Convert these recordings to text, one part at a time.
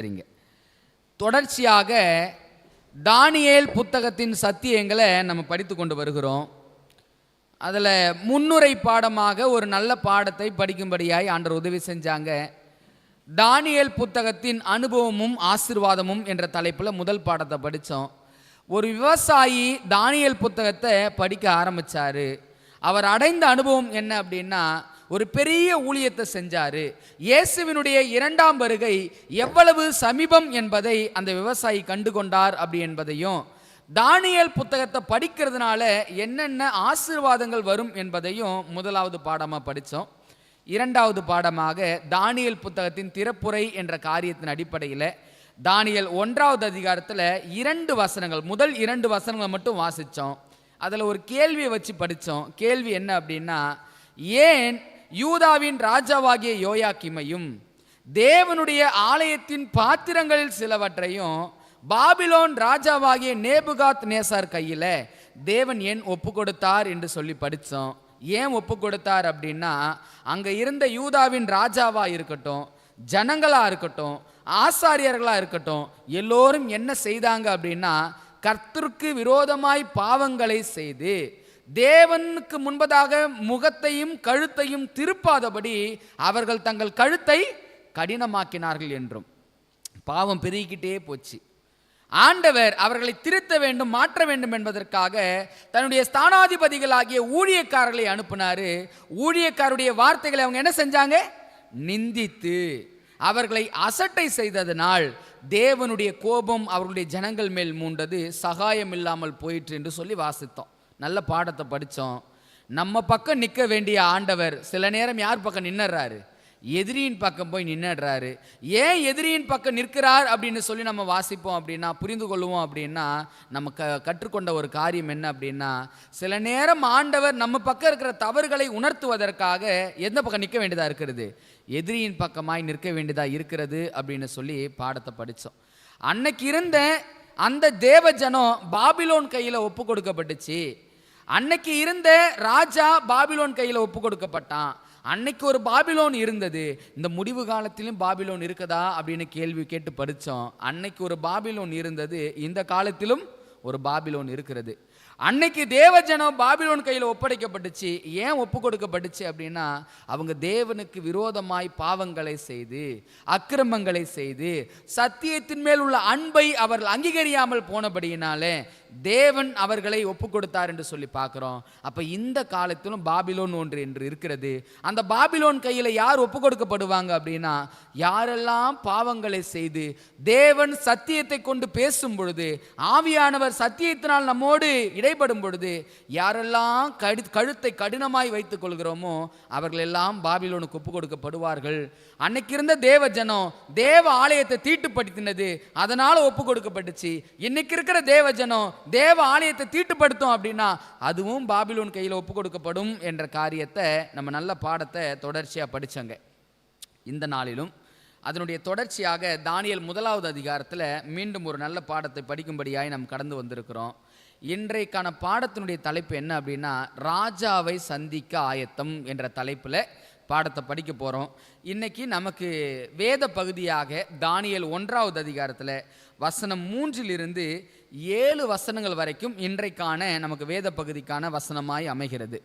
சரிங்க. தொடர்ச்சியாக தானியேல் புத்தகத்தின் சத்தியங்களை நம்ம படித்து கொண்டு வருகிறோம். அதில் முன்னுரை பாடமாக ஒரு நல்ல பாடத்தை படிக்கும்படியாய் ஆண்டவர் உதவி செஞ்சாங்க. தானியேல் புத்தகத்தின் அனுபவமும் ஆசீர்வாதமும் என்ற தலைப்பில் முதல் பாடத்தை படித்தோம். ஒரு விவசாயி தானியேல் புத்தகத்தை படிக்க ஆரம்பித்தார். அவர் அடைந்த அனுபவம் என்ன அப்படின்னா, ஒரு பெரிய ஊழியத்தை செஞ்சார். இயேசுவினுடைய இரண்டாம் வருகை எவ்வளவு சமீபம் என்பதை அந்த விவசாயி கண்டு கொண்டார் அப்படி என்பதையும், தானியேல் புத்தகத்தை படிக்கிறதுனால என்னென்ன ஆசீர்வாதங்கள் வரும் என்பதையும் முதலாவது பாடமாக படித்தோம். இரண்டாவது பாடமாக தானியேல் புத்தகத்தின் திறப்புரை என்ற காரியத்தின் அடிப்படையில் தானியேல் 1வது அதிகாரத்தில் 2 வசனங்கள், முதல் 2 வசனங்களை மட்டும் வாசித்தோம். அதில் ஒரு கேள்வியை வச்சு படித்தோம். கேள்வி என்ன அப்படின்னா, ஏன் யூதாவின் ராஜாவாகிய யோயாக்கீமையும் தேவனுடைய ஆலயத்தின் பாத்திரங்களில் சிலவற்றையும் பாபிலோன் ராஜாவாகிய நேபுகாத் நேசார் கையில் தேவன் ஏன் ஒப்பு கொடுத்தார் என்று சொல்லி படித்தோம். ஏன் ஒப்பு கொடுத்தார் அப்படின்னா, அங்கே இருந்த யூதாவின் ராஜாவாக இருக்கட்டும், ஜனங்களாக இருக்கட்டும், ஆசாரியர்களாக இருக்கட்டும், எல்லோரும் என்ன செய்தாங்க அப்படின்னா, கர்த்தருக்கு விரோதமாய் பாவங்களை செய்து தேவனுக்கு முன்பதாக முகத்தையும் கழுத்தையும் திருப்பாதபடி அவர்கள் தங்கள் கழுத்தை கடினமாக்கினார்கள் என்றும். பாவம் பெருகிக்கிட்டே போச்சு. ஆண்டவர் அவர்களை திருத்த வேண்டும், மாற்ற வேண்டும் என்பதற்காக தன்னுடைய ஸ்தானாதிபதிகளாகிய ஊழியக்காரர்களை அனுப்பினாரு. ஊழியக்காருடைய வார்த்தைகளை அவங்க என்ன செஞ்சாங்க? நிந்தித்து அவர்களை அசட்டை செய்ததனால் தேவனுடைய கோபம் அவர்களுடைய ஜனங்கள் மேல் மூண்டது, சகாயம் இல்லாமல் போயிற்று என்று சொல்லி வாசித்தோம். நல்ல பாடத்தை படித்தோம். நம்ம பக்கம் நிற்க வேண்டிய ஆண்டவர் சில நேரம் யார் பக்கம் நின்னுறாரு? எதிரியின் பக்கம் போய் நின்னுறாரு. ஏன் எதிரியின் பக்கம் நிற்கிறார் அப்படின்னு சொல்லி நம்ம வாசிப்போம் அப்படின்னா, புரிந்து கொள்வோம் அப்படின்னா, நம்ம கற்றுக்கொண்ட ஒரு காரியம் என்ன அப்படின்னா, சில நேரம் ஆண்டவர் நம்ம பக்கம் இருக்கிற தவறுகளை உணர்த்துவதற்காக எந்த பக்கம் நிற்க வேண்டியதாக இருக்கிறது? எதிரியின் பக்கமாய் நிற்க வேண்டியதாக இருக்கிறது அப்படின்னு சொல்லி பாடத்தை படித்தோம். அன்னைக்கு இருந்த அந்த தேவ ஜனம் பாபிலோன் கையில் ஒப்பு கொடுக்கப்பட்டுச்சு. அன்னைக்கு இருந்த ராஜா பாபிலோன் கையில் ஒப்பு கொடுக்கப்பட்டான். அன்னைக்கு ஒரு பாபிலோன் இருந்தது. இந்த முடிவு காலத்திலும் பாபிலோன் இருக்குதா அப்படின்னு கேள்வி கேட்டு படித்தோம். அன்னைக்கு ஒரு பாபிலோன் இருந்தது, இந்த காலத்திலும் ஒரு பாபிலோன் இருக்கிறது. அன்னைக்கு தேவஜனம் பாபிலோன் கையில் ஒப்படைக்கப்பட்டுச்சு. ஏன் ஒப்பு கொடுக்கப்பட்டுச்சு அப்படின்னா, அவங்க தேவனுக்கு விரோதமாய் பாவங்களை செய்து, அக்கிரமங்களை செய்து, சத்தியத்தின் மேல் உள்ள அன்பை அவர்கள் அங்கீகரியாமல் போனபடியினாலே தேவன் அவர்களை ஒப்பு கொடுத்தார் என்று சொல்லி பார்க்கிறோம். அப்ப இந்த காலத்திலும் பாபிலோன் ஒன்று என்று இருக்கிறது. அந்த பாபிலோன் கையில் யார் ஒப்பு கொடுக்கப்படுவாங்க அப்படின்னா, யாரெல்லாம் பாவங்களை செய்து தேவன் சத்தியத்தை கொண்டு பேசும் பொழுது, ஆவியானவர் சத்தியத்தினால் நம்மோடு இடைப்படும் பொழுது, யாரெல்லாம் கழுத்தை கடினமாய் வைத்துக் கொள்கிறோமோ அவர்கள் எல்லாம் பாபிலோனுக்கு ஒப்பு கொடுக்கப்படுவார்கள். அன்னைக்கு இருந்த தேவ ஜனம் தேவ ஆலயத்தை தீட்டுப்படுத்தினது, அதனால ஒப்பு கொடுக்கப்பட்டுச்சு. இன்னைக்கு இருக்கிற தேவ ஜனம் தேவ ஆலயத்தை தீட்டுப்படுத்தும் அப்படின்னா அதுவும் பாபிலோன் கையில் ஒப்பு கொடுக்கப்படும் என்ற காரியத்தை நம்ம நல்ல பாடத்தை தொடர்ச்சியாக படித்தோங்க. இந்த நாளிலும் அதனுடைய தொடர்ச்சியாக தானியேல் 1வது அதிகாரத்தில் மீண்டும் ஒரு நல்ல பாடத்தை படிக்கும்படியாய் நாம் கடந்து வந்திருக்கிறோம். இன்றைக்கான பாடத்தினுடைய தலைப்பு என்ன அப்படின்னா, ராஜாவை சந்திக்க ஆயத்தம் என்ற தலைப்பில் பாடத்தை படிக்க போகிறோம். இன்றைக்கி நமக்கு வேத பகுதியாக தானியேல் 1வது அதிகாரத்தில் வசனம் 3 7 வசனங்கள் வரைக்கும் இன்றைக்கான நமக்கு வேத பகுதிக்கான வசனமாய் அமைகிறது.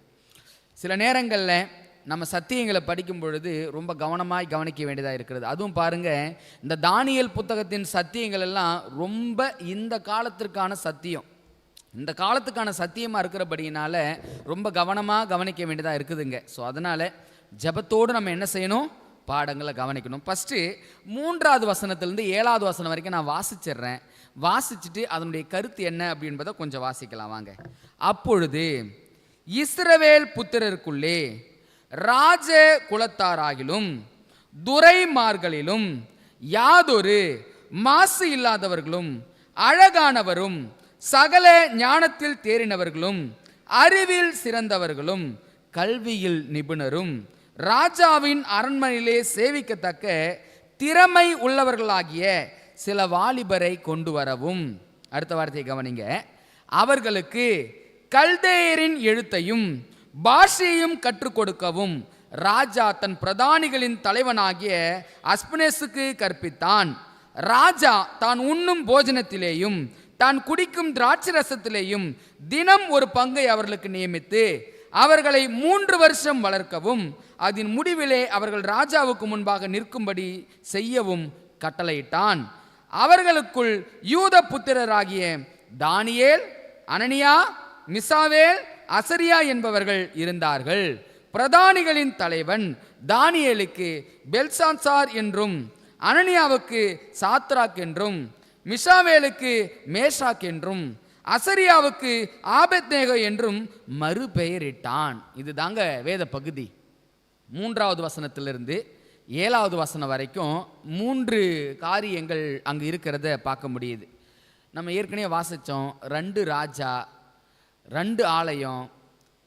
சில நேரங்களில் நம்ம சத்தியங்களை படிக்கும் பொழுது ரொம்ப கவனமாய் கவனிக்க வேண்டியதாக இருக்கிறது. அதுவும் பாருங்கள், இந்த தானியேல் புத்தகத்தின் சத்தியங்கள் எல்லாம் ரொம்ப இந்த காலத்திற்கான சத்தியம், இந்த காலத்துக்கான சத்தியமாக இருக்கிறபடியினால ரொம்ப கவனமாக கவனிக்க வேண்டியதாக இருக்குதுங்க. ஸோ அதனால் ஜபத்தோடு நம்ம என்ன செய்யணும்? பாடங்களை கவனிக்கணும். ஃபஸ்ட்டு 3வது வசனத்திலேருந்து 7வது வசனம் வரைக்கும் நான் வாசிச்சிடுறேன். வாசிச்சுட்டு அதனுடைய கருத்து என்ன அப்படின்றத கொஞ்சம் வாசிக்கலாம் வாங்க. அப்பொழுது இஸ்ரவேல் புத்திரருக்குள்ளே ராஜ குலத்தாராகிலும் துரைமார்களிலும் யாதொரு மாசு இல்லாதவர்களும் அழகானவரும் சகல ஞானத்தில் தேறினவர்களும் அறிவில் சிறந்தவர்களும் கல்வியில் நிபுணரும் ராஜாவின் அரண்மனையிலே சேவிக்கத்தக்க திறமை உள்ளவர்களாகிய சில வாலிபரை கொண்டு வரவும். அடுத்த வார்த்தையை கவனிங்க. அவர்களுக்கு கல்தேயரின் எழுத்தையும் பாஷையையும் கற்றுக் கொடுக்கவும் ராஜா தன் பிரதானிகளின் தலைவனாகிய அஸ்பனேசுக்கு கற்பித்தான். ராஜா தான் உண்ணும் போஜனத்திலேயும் தான் குடிக்கும் திராட்சை ரசத்திலேயும் தினம் ஒரு பங்கை அவர்களுக்கு நியமித்து அவர்களை 3 வருஷம் வளர்க்கவும் அதன் முடிவிலே அவர்கள் ராஜாவுக்கு முன்பாக நிற்கும்படி செய்யவும் கட்டளையிட்டான். அவர்களுக்குள் யூத புத்திரராகிய தானியேல், அனனியா, மிசாவேல், அசரியா என்பவர்கள் இருந்தார்கள். பிரதானிகளின் தலைவன் தானியேலுக்கு பெல்சாத்சார் என்றும், அனனியாவுக்கு சாத்ராக் என்றும், மிசாவேலுக்கு மேஷாக் என்றும், அசரியாவுக்கு ஆபேத்நேகோ என்றும் மறுபெயரிட்டான். இதுதாங்க வேத பகுதி. 3வது வசனத்திலிருந்து 7வது வசனம் வரைக்கும் 3 காரியங்கள் அங்கே இருக்கிறத பார்க்க முடியுது. நம்ம ஏற்கனவே வாசித்தோம். 2 ராஜா, 2 ஆலயம்,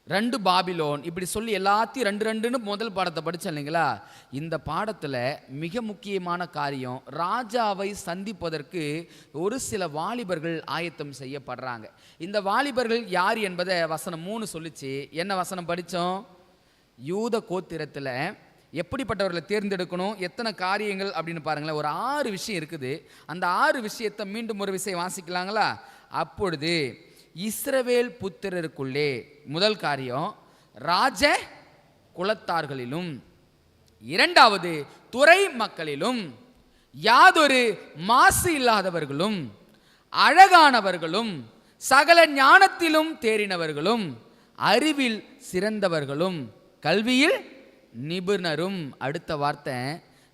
2 பாபிலோன், இப்படி சொல்லி எல்லாத்தையும் 2 முதல் பாடத்தை படித்தோம் இல்லைங்களா? இந்த பாடத்தில் மிக முக்கியமான காரியம், ராஜாவை சந்திப்பதற்கு ஒரு சில வாலிபர்கள் ஆயத்தம் செய்யப்படுறாங்க. இந்த வாலிபர்கள் யார் என்பதை வசனம் 3 சொல்லிச்சு. என்ன வசனம் படித்தோம்? யூத கோத்திரத்தில் எப்படிப்பட்டவர்களை தேர்ந்தெடுக்கணும், எத்தனை காரியங்கள் அப்படின்னு பாருங்களேன். ஒரு 6 விஷயம் இருக்குது. அந்த 6 விஷயத்தை மீண்டும் ஒரு விஷயம் வாசிக்கலாங்களா? அப்பொழுது இஸ்ரவேல் புத்திரருக்குள்ளே முதல் காரியம் ராஜ குலத்தார்களிலும், 2வது துறை மக்களிலும் யாதொரு மாசு இல்லாதவர்களும், அழகானவர்களும், சகல ஞானத்திலும் தேறினவர்களும், அறிவில் சிறந்தவர்களும், கல்வியில் நிபுணரும். அடுத்த வார்த்தை,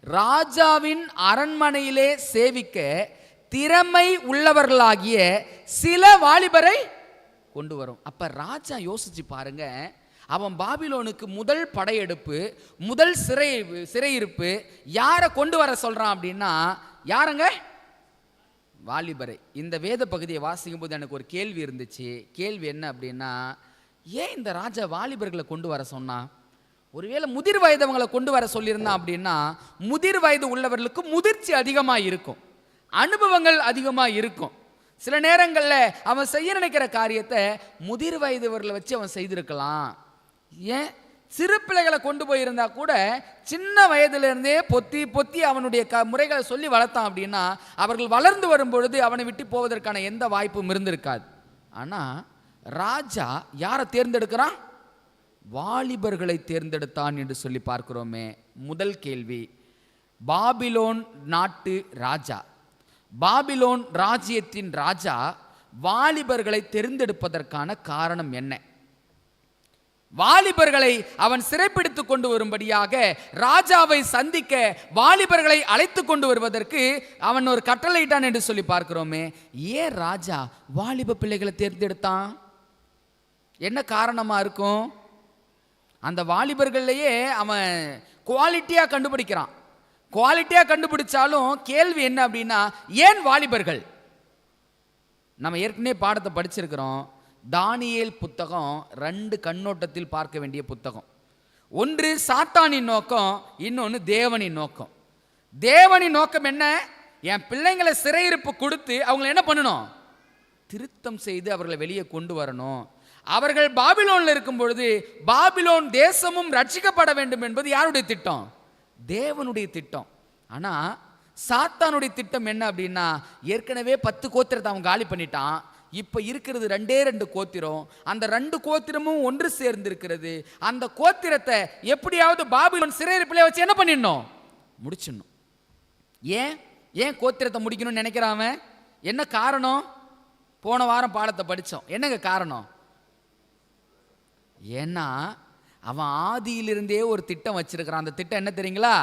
ராஜாவின் அரண்மனையிலே சேவிக்க திறமை உள்ளவர்களாகிய சில வாலிபரை கொண்டு வரும். அப்ப ராஜா யோசிச்சு பாருங்க, அவன் பாபிலோனுக்கு முதல் படையெடுப்பு, முதல் சிறையிருப்பு யாரை கொண்டு வர சொல்றான் அப்படின்னா, யாருங்க? வாலிபரை. இந்த வேத பகுதியை வாசிக்கும் போது எனக்கு ஒரு கேள்வி இருந்துச்சு. கேள்வி என்ன அப்படின்னா, ஏன் இந்த ராஜா வாலிபர்களை கொண்டு வர சொன்னா? ஒருவேளை முதிர் வயதவங்களை கொண்டு வர சொல்லியிருந்தான் அப்படின்னா, முதிர் வயது உள்ளவர்களுக்கு முதிர்ச்சி அதிகமாக இருக்கும், அனுபவங்கள் அதிகமாக இருக்கும். சில நேரங்களில் அவன் செய்ய நினைக்கிற காரியத்தை முதிர் வயதுவர்களை வச்சு அவன் செய்திருக்கலாம். ஏன் சிறு பிள்ளைகளை கொண்டு போயிருந்தா கூட சின்ன வயதிலிருந்தே பொத்தி பொத்தி அவனுடைய முறைகளை சொல்லி வளர்த்தான் அப்படின்னா அவர்கள் வளர்ந்து வரும்பொழுது அவனை விட்டு போவதற்கான எந்த வாய்ப்பும் இருந்திருக்காது. ஆனால் ராஜா யாரை தேர்ந்தெடுக்கிறான்? வாலிபர்களை தேர்ந்தெடுத்தான் என்று சொல்லி பார்க்கிறோமே. முதல் கேள்வி, பாபிலோன் நாட்டு ராஜா, பாபிலோன் ராஜ்யத்தின் ராஜா வாலிபர்களை தேர்ந்தெடுப்பதற்கான காரணம் என்ன? வாலிபர்களை அவன் சிறைப்பிடித்து கொண்டு வரும்படியாக ராஜாவை சந்திக்க வாலிபர்களை அழைத்து கொண்டு வருவதற்கு அவன் ஒரு கட்டளையிட்டான் என்று சொல்லி பார்க்கிறோமே. ஏன் ராஜா வாலிப பிள்ளைகளை தேர்ந்தெடுத்தான்? என்ன காரணமா இருக்கும்? அந்த வாலிபர்கள்லையே அவன் குவாலிட்டியாக கண்டுபிடிக்கிறான். குவாலிட்டியாக கண்டுபிடிச்சாலும் கேள்வி என்ன அப்படின்னா, ஏன் வாலிபர்கள்? நம்ம ஏற்கனவே பாடத்தை படிச்சிருக்கிறோம். தானியேல் புத்தகம் 2 கண்ணோட்டத்தில் பார்க்க வேண்டிய புத்தகம். ஒன்று சாத்தானின் நோக்கம், இன்னொன்று தேவனின் நோக்கம். தேவனின் நோக்கம் என்ன? என் பிள்ளைங்களை சிறையிருப்பு கொடுத்து அவங்களை என்ன பண்ணணும்? திருத்தம் செய்து அவர்களை வெளியே கொண்டு வரணும். அவர்கள் பாபிலோனில் இருக்கும் பொழுது பாபிலோன் தேசமும் ரட்சிக்கப்பட வேண்டும் என்பது யாருடைய திட்டம்? தேவனுடைய திட்டம். ஆனால் சாத்தானுடைய திட்டம் என்ன அப்படின்னா, ஏற்கனவே 10 கோத்திரத்தை அவன் காலி பண்ணிட்டான். இப்போ இருக்கிறது 2 கோத்திரம். அந்த 2 கோத்திரமும் ஒன்று சேர்ந்து இருக்கிறது. அந்த கோத்திரத்தை எப்படியாவது பாபிலோன் சிறையிருப்பிலே வச்சு என்ன பண்ணிடணும்? முடிச்சிடணும். ஏன் கோத்திரத்தை முடிக்கணும்னு நினைக்கிறான்? என்ன காரணம்? போன வாரம் பாடத்தை படித்தோம். என்னங்க காரணம்? ஏன்னா அவன் ஆதியிலிருந்தே ஒரு திட்டம் வச்சிருக்கிறான். அந்த திட்டம் என்ன தெரியுங்களா?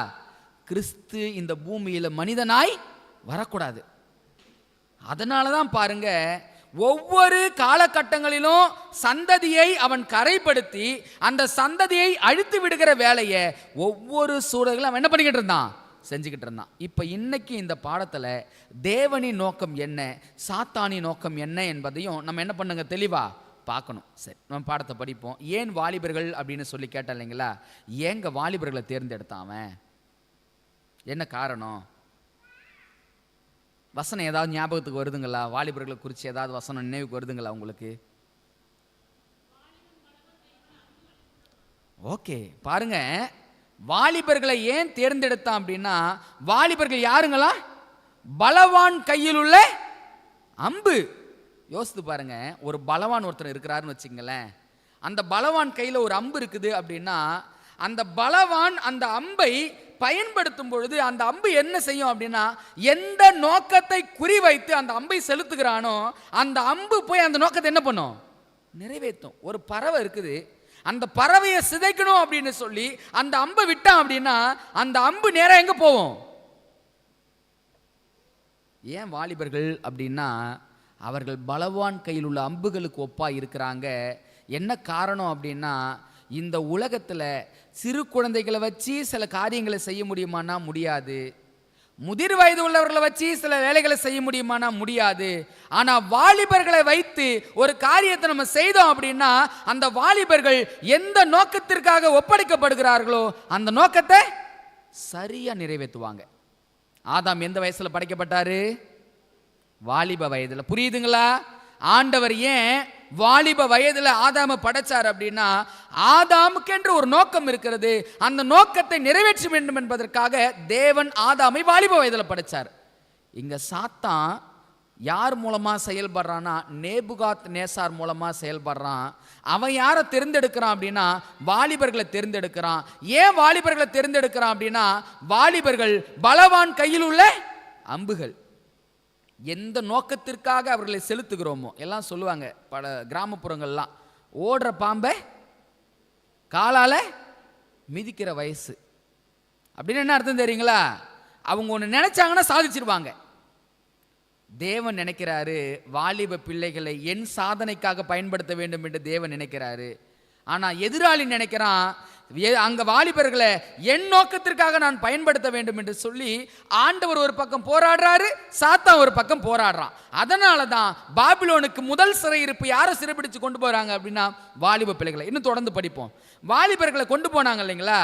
கிறிஸ்து இந்த பூமியில் மனிதனாய் வரக்கூடாது. அதனால தான் பாருங்க, ஒவ்வொரு காலகட்டங்களிலும் சந்ததியை அவன் கரைப்படுத்தி அந்த சந்ததியை அழித்து விடுகிற வேலையை ஒவ்வொரு சூழல்களும் அவன் என்ன பண்ணிக்கிட்டு இருந்தான்? செஞ்சுக்கிட்டு இருந்தான். இப்போ இன்னைக்கு இந்த பாடத்தில் தேவனின் நோக்கம் என்ன, சாத்தானின் நோக்கம் என்ன என்பதையும் நம்ம என்ன பண்ணுங்க தெளிவா பார்க்கணும். சரி, நம்ம பாடத்தை படிப்போம். ஏன் வாலிபர்கள் அப்படின்னு சொல்லி கேட்டேன் இல்லைங்களா? ஏங்க வாலிபர்களை தேர்ந்தெடுத்தான் அவன்? என்ன காரணம்? வசனம் ஏதாவது ஞாபகத்துக்கு வருதுங்களா? வாலிபர்களை குறித்து ஏதாவது வசனம் நினைவுக்கு வருதுங்களா உங்களுக்கு? ஓகே, பாருங்க, வாலிபர்களை ஏன் தேர்ந்தெடுத்தான் அப்படின்னா, வாலிபர்கள் யாருங்களா? பலவான் கையில் உள்ள அம்பு. யோசித்து பாருங்க, ஒரு பலவான் ஒருத்தர் இருக்கிறாருன்னு வச்சுங்களேன், அந்த பலவான் கையில் ஒரு அம்பு இருக்குது அப்படின்னா, அந்த பலவான் அந்த அம்பை பயன்படுத்தும் பொழுது அந்த அம்பு என்ன செய்யும் அப்படின்னா, எந்த நோக்கத்தை குறிவைத்து அந்த அம்பை செலுத்துகிறானோ அந்த அம்பு போய் அந்த நோக்கத்தை என்ன பண்ணும்? நிறைவேற்றும். ஒரு பறவை இருக்குது, அந்த பறவையை சிதைக்கணும் அப்படின்னு சொல்லி அந்த அம்பை விட்டான் அப்படின்னா அந்த அம்பு நேரம் எங்க போகும்? ஏன் வாலிபர்கள் அப்படின்னா அவர்கள் பலவான் கையில் உள்ள அம்புகளுக்கு ஒப்பா இருக்கிறாங்க. என்ன காரணம் அப்படின்னா, இந்த உலகத்தில் சிறு குழந்தைகளை வச்சு சில காரியங்களை செய்ய முடியுமானா முடியாது. முதிர் வயது உள்ளவர்களை வச்சு சில வேலைகளை செய்ய முடியுமானா முடியாது. ஆனா வாலிபர்களை வைத்து ஒரு காரியத்தை நம்ம செய்தோம் அப்படின்னா அந்த வாலிபர்கள் எந்த நோக்கத்திற்காக ஒப்படைக்கப்படுகிறார்களோ அந்த நோக்கத்தை சரியா நிறைவேற்றுவாங்க. ஆதாம் எந்த வயசுல படைக்கப்பட்டாரு? வாலிப வயதுல. புரியுதுங்களா? ஆண்டவர் ஏன் வாலிப வயதுல ஆதாம படைச்சார் அப்படின்னா, ஆதாமுக்கென்று ஒரு நோக்கம் இருக்கிறது. அந்த நோக்கத்தை நிறைவேற்ற வேண்டும் என்பதற்காக தேவன் ஆதாமை வாலிப வயதுல படைச்சார். இங்க சாத்தான் யார் மூலமா செயல்படுறான்னா, நேபுகாத் நேசார் மூலமா செயல்படுறான். அவன் யாரை தேர்ந்தெடுக்கிறான் அப்படின்னா வாலிபர்களை தேர்ந்தெடுக்கிறான். ஏன் வாலிபர்களை தேர்ந்தெடுக்கிறான் அப்படின்னா, வாலிபர்கள் பலவான் கையில் உள்ள அம்புகள். எந்த நோக்கத்திற்காக அவர்களை செலுத்துகிறோமோ, எல்லாம் சொல்லுவாங்க பல கிராமப்புறங்கள்லாம், ஓடுற பாம்பை காலால மிதிக்கிற வயசு அப்படின்னு என்ன அர்த்தம் தெரியுங்களா? அவங்க ஒன்று நினைச்சாங்கன்னா சாதிச்சிருவாங்க. தேவன் நினைக்கிறாரு வாலிப பிள்ளைகளை என் சாதனைக்காக பயன்படுத்த வேண்டும் என்று தேவன் நினைக்கிறாரு. ஆனா எதிராளி நினைக்கிறான், அங்க வாலிபர்களை என் நோக்கத்திற்காக நான் பயன்படுத்த வேண்டும் என்று சொல்லி ஆண்டவர் ஒரு பக்கம் போராடுறாரு, சாத்தான் ஒரு பக்கம் போராடுறான். அதனால தான் பாபிலோனுக்கு முதல் சிறையிருப்பு யாரை சிறைப்பிடிச்சு கொண்டு போறாங்க அப்படின்னா வாலிப பிள்ளைகளை. இன்னும் தொடர்ந்து படிப்போம். வாலிபர்களை கொண்டு போனாங்க இல்லைங்களா,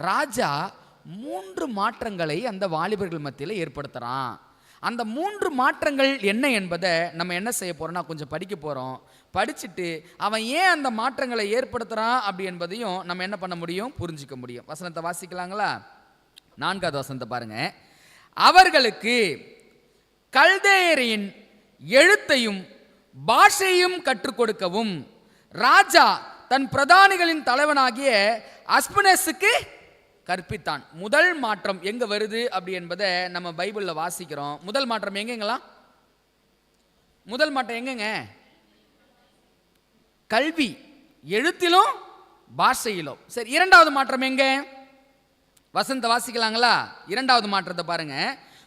ராஜா 3 மாற்றங்களை அந்த வாலிபர்கள் மத்தியில் ஏற்படுத்துறான். அந்த 3 மாற்றங்கள் என்ன என்பதை நம்ம என்ன செய்ய போறோம்னா கொஞ்சம் படிக்க போறோம். படிச்சுட்டு அவன் ஏன் அந்த மாற்றங்களை ஏற்படுத்துறான் அப்படி என்பதையும் நம்ம என்ன பண்ண முடியும்? புரிஞ்சிக்க முடியும். வசனத்தை வாசிக்கலாங்களா? 4வது வசனத்தை பாருங்க. அவர்களுக்கு கல்தேயரின் எழுத்தையும் பாஷையும் கற்றுக் கொடுக்கவும் ராஜா தன் பிரதானிகளின் தலைவனாகிய அஸ்பனேசுக்கு கற்பித்தான். முதல் மாற்றம் எங்க வருது அப்படி என்பதை நம்ம பைபிள்ல வாசிக்கிறோம். முதல் மாற்றம் எங்கெங்களா? முதல் மாற்றம் எங்கங்க? கல்வி, எழுத்திலும் பாஷையிலும். சரி, இரண்டாவது மாற்றம் எங்க? வசந்த வாசிக்கலாங்களா? இரண்டாவது மாற்றத்தை பாருங்க.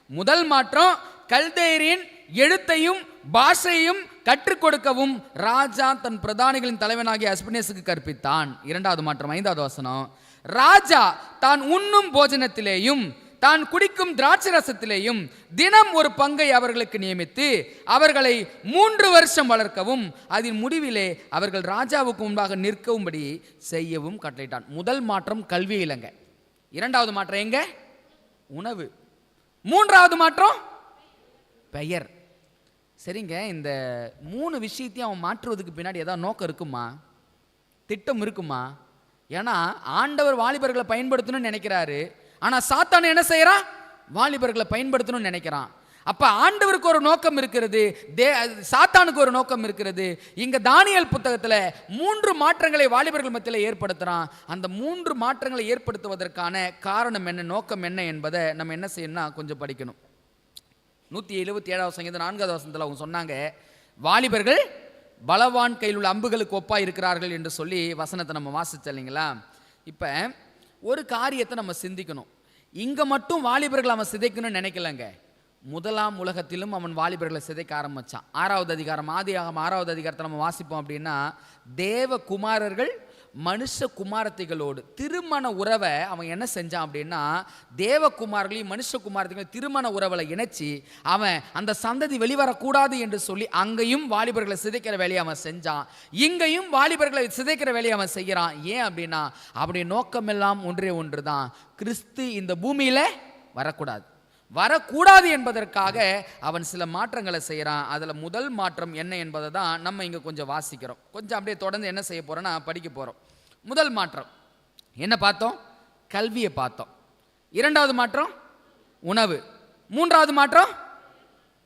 முதல் மாற்றம் கல்தேயரின் எழுத்தையும் பாஷையும் கற்றுக் கொடுக்கவும் ராஜா தன் பிரதானிகளின் தலைவனாகிய அஸ்பனேசுக்கு கற்பித்தான். இரண்டாவது மாற்றம் 5வது வசனம். ராஜா தான் உண்ணும் போஜனத்திலேயும் தான் குடிக்கும் திராட்சை ரசத்திலேயும் தினம் ஒரு பங்கை அவர்களுக்கு நியமித்து அவர்களை 3 வருஷம் வளர்க்கவும் அதன் முடிவிலே அவர்கள் ராஜாவுக்கு முன்பாக நிற்கும்படி செய்யவும் கட்டளையிட்டான். முதல் மாற்றம் கல்வி இலங்க. இரண்டாவது மாற்றம் எங்க? உணவு. மூன்றாவது மாற்றம் பெயர். சரிங்க, இந்த 3 விஷயத்தையும் அவன் மாற்றுவதுக்கு பின்னாடி ஏதாவது நோக்கம் இருக்குமா? திட்டம் இருக்குமா? ஏன்னா ஆண்டவர் வாலிபர்களை பயன்படுத்தணும்னு நினைக்கிறாரு. ஆனா சாத்தான் என்ன செய்யறான்? வாலிபர்களை பயன்படுத்தணும்னு நினைக்கிறான். அப்ப ஆண்டவருக்கு ஒரு நோக்கம் இருக்கிறது, சாத்தானுக்கு ஒரு நோக்கம் இருக்கிறது. இங்க தானியேல் புத்தகத்துல 3 மாற்றங்களை வாலிபர்கள் மத்தியில் ஏற்படுத்துறான். அந்த 3 மாற்றங்களை ஏற்படுத்துவதற்கான காரணம் என்ன, நோக்கம் என்ன என்பதை நம்ம என்ன செய்யணும்னா கொஞ்சம் படிக்கணும். 177வது சங்கீதம் 4வது வசனத்தில் அவங்க சொன்னாங்க, வாலிபர்கள் பலவான் கையில் உள்ள அம்புகளுக்கு ஒப்பா இருக்கிறார்கள் என்று சொல்லி வசனத்தை நம்ம வாசிச்சோம் இல்லைங்களா? இப்போ ஒரு காரியத்தை நம்ம சிந்திக்கணும். இங்கே மட்டும் வாலிபர்கள் அவன் சிதைக்கணும்னு நினைக்கலங்க. முதலாம் உலகத்திலும் அவன் வாலிபர்களை சிதைக்க ஆரம்பித்தான். 6வது அதிகாரம், ஆதியாகமம் 6வது அதிகாரத்தை நம்ம வாசிப்போம் அப்படின்னா, தேவ குமாரர்கள் மனுஷ குமாரத்திகளோடு திருமண உறவை அவன் என்ன செஞ்சான் அப்படின்னா, தேவகுமார்களையும் மனுஷ குமாரத்திகளையும் திருமண உறவை இணைச்சி அவன் அந்த சந்ததி வெளிவரக்கூடாது என்று சொல்லி அங்கேயும் வாலிபர்களை சிதைக்கிற வேலையை அவன் செஞ்சான். இங்கேயும் வாலிபர்களை சிதைக்கிற வேலையை அவன் செய்கிறான். ஏன் அப்படின்னா அவருடைய நோக்கமெல்லாம் ஒன்றே ஒன்று தான், கிறிஸ்து இந்த பூமியில வரக்கூடாது என்பதற்காக அவன் சில மாற்றங்களை செய்கிறான். அதில் முதல் மாற்றம் என்ன என்பதை தான் நம்ம இங்கே கொஞ்சம் வாசிக்கிறோம். கொஞ்சம் அப்படியே தொடர்ந்து என்ன செய்ய போகிறோன்னா படிக்க போகிறோம். முதல் மாற்றம் என்ன பார்த்தோம்? கல்வியை பார்த்தோம். இரண்டாவது மாற்றம் உணவு. மூன்றாவது மாற்றம்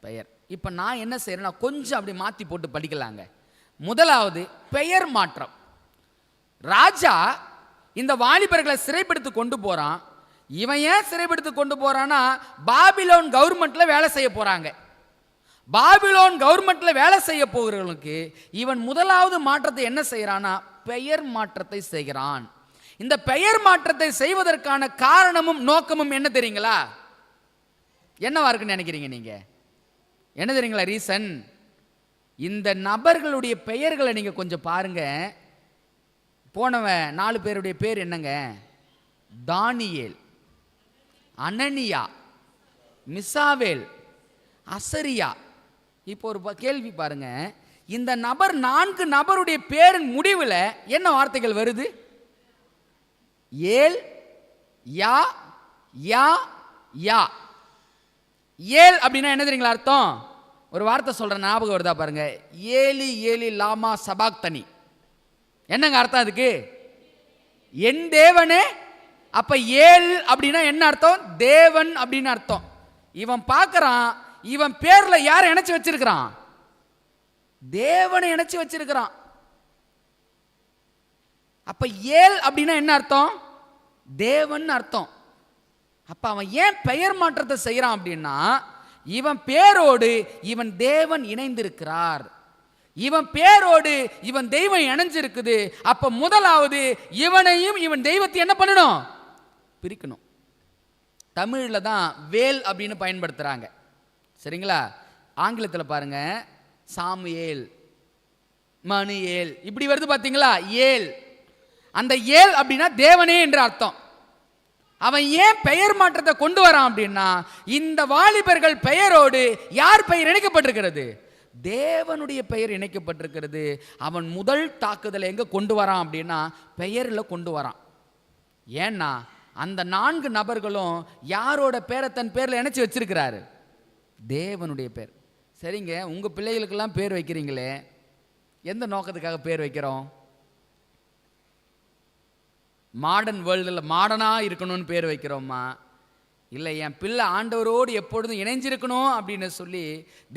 பெயர். இப்போ நான் என்ன செய்யறேன்னா கொஞ்சம் அப்படி மாற்றி போட்டு படிக்கலாங்க. முதலாவது பெயர் மாற்றம். ராஜா இந்த வாலிபர்களை சிறைப்படுத்தி கொண்டு போறான். இவன் ஏன் சிறைப்படுத்தி கொண்டு போறான்னா பாபிலோன் கவர்மெண்ட்ல வேலை செய்ய போறாங்க. பாபிலோன் கவர்மெண்ட்ல வேலை செய்ய போகிறவர்களுக்கு இவன் முதலாவது மாற்றத்தை என்ன செய்யறானா பெயர் மாற்றத்தை செய்கிறான். இந்த பெயர் மாற்றத்தை செய்வதற்கான காரணமும் நோக்கமும் என்ன தெரியுங்களா? என்னவா இருக்குன்னு நினைக்கிறீங்க நீங்க? என்ன தெரியுங்களா ரீசன்? இந்த நபர்களுடைய பெயர்களை நீங்க கொஞ்சம் பாருங்க. போனவன் 4 பேருடைய பேர் என்னங்க? தானியேல், அனனியா, மிசாவேல், அசரியா. இப்போ ஒரு கேள்வி பாருங்க. இந்த நபர் 4 நபருடைய பேரின் முடிவில் என்ன வார்த்தைகள் வருது? ஏல், யா, யா, யா. ஏல் அப்படின்னா என்ன தெரியுங்களா அர்த்தம்? ஒரு வார்த்தை சொல்ற ஞாபகம் வருதா பாருங்க. ஏலி ஏலி லாமா சபாக்தனி. என்னங்க அர்த்தம் அதுக்கு? என் தேவனே. அப்ப ஏல் அப்படின்னா என்ன அர்த்தம்? தேவன் அப்படின்னு அர்த்தம். இவன் பார்க்கறான், இவன் பேர்ல யார் இணைச்சு வச்சிருக்கிறான்? தேவனை இணைச்சு வச்சிருக்கிறான். அப்ப ஏல் அப்படின்னா என்ன அர்த்தம்? தேவன் அர்த்தம். அப்ப அவன் ஏன் பெயர் மாற்றத்தை செய்யறான் அப்படின்னா இவன் பேரோடு இவன் தேவன் இணைந்திருக்கிறார். இவன் பேரோடு இவன் தெய்வம் இணைஞ்சிருக்குது. அப்ப முதலாவது இவனையும் இவன் தெய்வத்தை என்ன பண்ணணும்? பிரிக்கணும். தமிழ்ல தான் வேல் அப்படின்னு பயன்படுத்துறாங்க, சரிங்களா? ஆங்கிலத்தில் பாருங்க, சாமுவேல், மனுவேல் இப்படி வருது பாத்தீங்களா? ஏல். அந்த ஏல் அப்படின்னா தேவனே என்று அர்த்தம். அவன் ஏன் பெயர் மாற்றத்தை கொண்டு வரான் அப்படின்னா இந்த வாலிபர்கள் பெயரோடு யார் பெயர் இணைக்கப்பட்டிருக்கிறது? தேவனுடைய பெயர் இணைக்கப்பட்டிருக்கிறது. அவன் முதல் தாக்குதலை எங்க கொண்டு வரான் அப்படின்னா பெயரில் கொண்டு வரான். ஏன்னா அந்த 4 நபர்களும் யாரோட பேரை தன் பேர்ல இணைச்சு வச்சிருக்கிறாரு? தேவனுடைய பேர். சரிங்க, உங்க பிள்ளைகளுக்கெல்லாம் பேர் வைக்கிறீங்களே, எந்த நோக்கத்துக்காக பேர் வைக்கிறோம்? மாடர்ன் வேர்ல்டில் மாடர்னாக இருக்கணும்னு பேர் வைக்கிறோமா? இல்லை, என் பிள்ளை ஆண்டவரோடு எப்பொழுதும் இணைஞ்சிருக்கணும் அப்படின்னு சொல்லி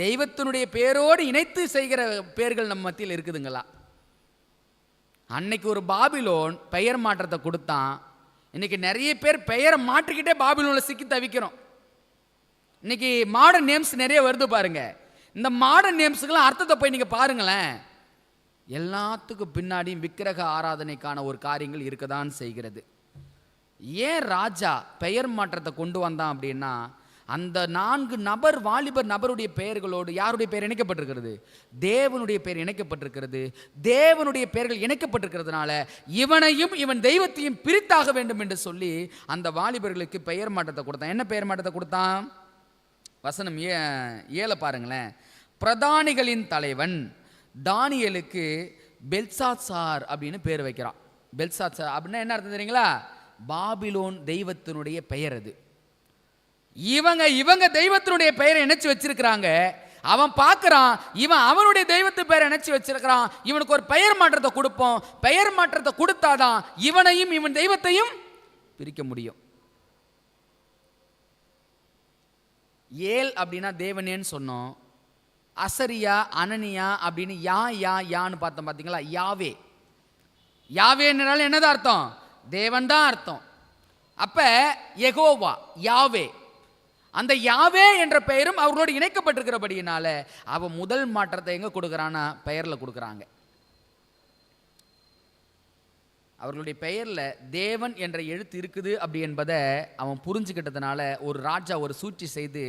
தெய்வத்தினுடைய பேரோடு இணைத்து செய்கிற பேர்கள் நம்ம மத்தியில் இருக்குதுங்களா? அன்னைக்கு ஒரு பாபிலோன் பெயர் மாற்றத்தை கொடுத்தான். இன்னைக்கு நிறைய பேர் பெயரை மாற்றிக்கிட்டே பாபிலோனில் சிக்கி தவிக்கிறோம். இன்னைக்கு மாடர்ன் நேம்ஸ் நிறைய வருது பாருங்க. இந்த மாடர்ன் நேம்ஸுக்கெல்லாம் அர்த்தத்தை போய் நீங்க பாருங்களேன். எல்லாத்துக்கும் பின்னாடியும் விக்கிரக ஆராதனைக்கான ஒரு காரியங்கள் இருக்கதான் செய்கிறது. ஏன் ராஜா பெயர் மாற்றத்தை கொண்டு வந்தான் அப்படின்னா அந்த 4 வாலிபர் நபருடைய பெயர்களோடு யாருடைய பெயர் இணைக்கப்பட்டிருக்கிறது? தேவனுடைய பெயர் இணைக்கப்பட்டிருக்கிறது. தேவனுடைய பெயர்கள் இணைக்கப்பட்டிருக்கிறதுனால இவனையும் இவன் தெய்வத்தையும் பிரித்தாக வேண்டும் என்று சொல்லி அந்த வாலிபர்களுக்கு பெயர் மாற்றத்தை கொடுத்தான். என்ன பெயர் மாற்றத்தை கொடுத்தான்? வசனம் 7 பாருங்களேன். பிரதானிகளின் தலைவன் தானியேலுக்கு பெல்சாத்சார் அப்படின்னு பேர் வைக்கிறான். பெல்சாத்சார் அப்படின்னா என்ன அர்த்தம் தெரியுங்களா? பாபிலோன் தெய்வத்தினுடைய பெயர் அது. இவங்க தெய்வத்தினுடைய பெயரை இணைச்சு வச்சிருக்கிறாங்க. அவன் பார்க்கறான், இவன் அவனுடைய தெய்வத்து பெயரை இணைச்சு வச்சிருக்கிறான். இவனுக்கு ஒரு பெயர் மாற்றத்தை கொடுப்போம். பெயர் மாற்றத்தை கொடுத்தாதான் இவனையும் இவன் தெய்வத்தையும் பிரிக்க முடியும். ஏல் அப்படின்னா தேவனேன்னு சொன்னோம். அசரியா, அனனியா அப்படின்னு யான்னு பார்த்தோம் பார்த்தீங்களா? யாவே. யாவேன்னால என்னதான் அர்த்தம்? தேவன் தான் அர்த்தம். அப்ப யெகோவா, யாவே. அந்த யாவே என்ற பெயரும் அவர்களோடு இணைக்கப்பட்டிருக்கிறபடியினால அவன் முதல் மாற்றத்தை எங்க கொடுக்கறானா? பெயர்ல கொடுக்கறாங்க. அவர்களுடைய பெயர்ல தேவன் என்ற எழுத்து இருக்குது அப்படி என்பதை அவன் புரிஞ்சுக்கிட்டதுனால ஒரு ராஜா ஒரு சூழ்ச்சி செய்து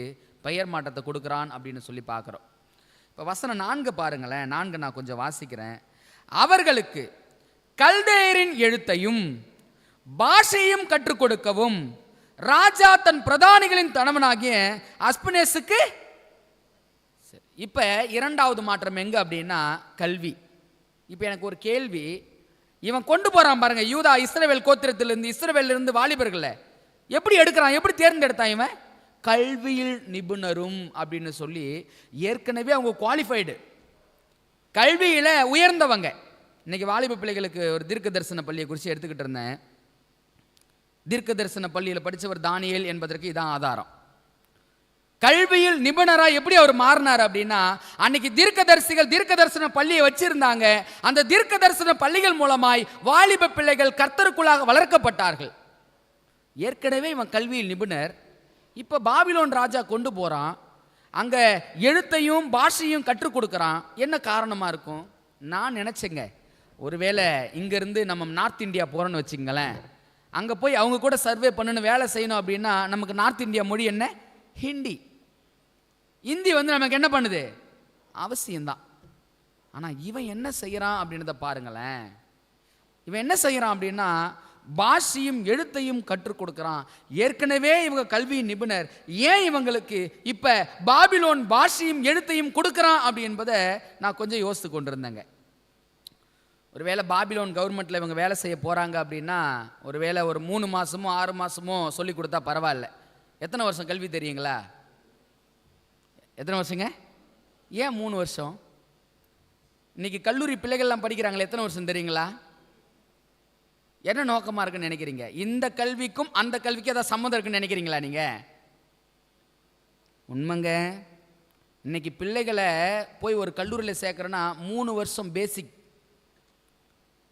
பெயர் மாற்றத்தை கொடுக்கறான் அப்படின்னு சொல்லி பார்க்கிறோம். இப்போ வசனம் 4 பாருங்களேன். 4 நான் கொஞ்சம் வாசிக்கிறேன். அவர்களுக்கு கல்தேயரின் எழுத்தையும் பாஷையும் கற்றுக் கொடுக்கவும் ராஜா தன் பிரதானிகளின் தலைவனாகிய அஸ்பனேசுக்கு. இப்போ 2வது மாற்றம் எங்க அப்படின்னா கல்வி. இப்போ எனக்கு ஒரு கேள்வி. இவன் கொண்டு போறான் பாருங்க, யூதா இஸ்ரவேல் கோத்திரத்திலிருந்து, இஸ்ரவேலிருந்து வாலிபர்களை எப்படி எடுக்கிறான்? எப்படி தேர்ந்தெடுத்தான்? இவன் கல்வியில் நிபுணரும் அப்படின்னு சொல்லி ஏற்கனவே அவங்க குவாலிஃபைடு, கல்வியில உயர்ந்தவங்க. இன்னைக்கு வாலிப பிள்ளைகளுக்கு ஒரு தீர்க்க தரிசன பள்ளியை குறித்து எடுத்துக்கிட்டு இருந்தேன். தீர்க்க தரிசன பள்ளியில் படித்தவர் தானியேல் என்பதற்கு இதான் ஆதாரம். கல்வியில் நிபுணரா எப்படி அவர் மாறினார் அப்படின்னா, அன்னைக்கு தீர்க்கதரிசிகள் தீர்க்க தரிசன பள்ளியை வச்சிருந்தாங்க. அந்த தீர்க்க தரிசன பள்ளிகள் மூலமாய் வாலிப பிள்ளைகள் கர்த்தருக்குள்ளாக வளர்க்கப்பட்டார்கள். ஏற்கனவே இவன் கல்வியில் நிபுணர். இப்ப பாபிலோன் ராஜா கொண்டு போறான், அங்க எழுத்தையும் பாஷையும் கற்றுக் கொடுக்கறான். என்ன காரணமா இருக்கும்? நான் நினைச்சேங்க, ஒருவேளை இங்க இருந்து நம்ம நார்த் இந்தியா போறோம்னு வச்சுங்களேன், அங்க போய் அவங்க கூட சர்வே பண்ணணும், வேலை செய்யணும் அப்படின்னா நமக்கு நார்த் இந்தியா மொழி என்ன? ஹிந்தி. ஹிந்தி நமக்கு என்ன பண்ணுது? அவசியம்தான். ஆனா இவன் என்ன செய்யறான் அப்படின்றத பாருங்களேன். இவன் என்ன செய்யறான் அப்படின்னா, பாஷையும் எழுத்தையும் கற்றுக் கொடுக்கிறான். ஏற்கனவே இவங்க கல்வி நிபுணர், ஏன் இவங்களுக்கு இப்ப பாபிலோன் பாஷையும் எழுத்தையும் கொடுக்கிறான் அப்படி என்பதை நான் கொஞ்சம் யோசித்து கொண்டிருந்தேங்க. ஒருவேளை பாபிலோன் கவர்மெண்ட்ல இவங்க வேலை செய்ய போறாங்க அப்படின்னா, ஒருவேளை ஒரு 3 மாசமோ 6 மாசமோ சொல்லி கொடுத்தா பரவாயில்ல. எத்தனை வருஷம் கல்வி தெரியுங்களா? எத்தனை வருஷங்க? ஏன் 3 வருஷம்? இன்னைக்கு கல்லூரி பிள்ளைகள்லாம் படிக்கிறாங்களே, எத்தனை வருஷம் தெரியுங்களா? என்ன நோக்கமா இருக்குன்னு நினைக்கிறீங்க? இந்த கல்விக்கும் அந்த கல்விக்கும் ஏதாவது சம்மந்தம் இருக்குன்னு நினைக்கிறீங்களா நீங்க? உண்மைங்க. இன்னைக்கு பிள்ளைகளை போய் ஒரு கல்லூரியில் சேர்க்கிறோன்னா 3 வருஷம் பேசிக்.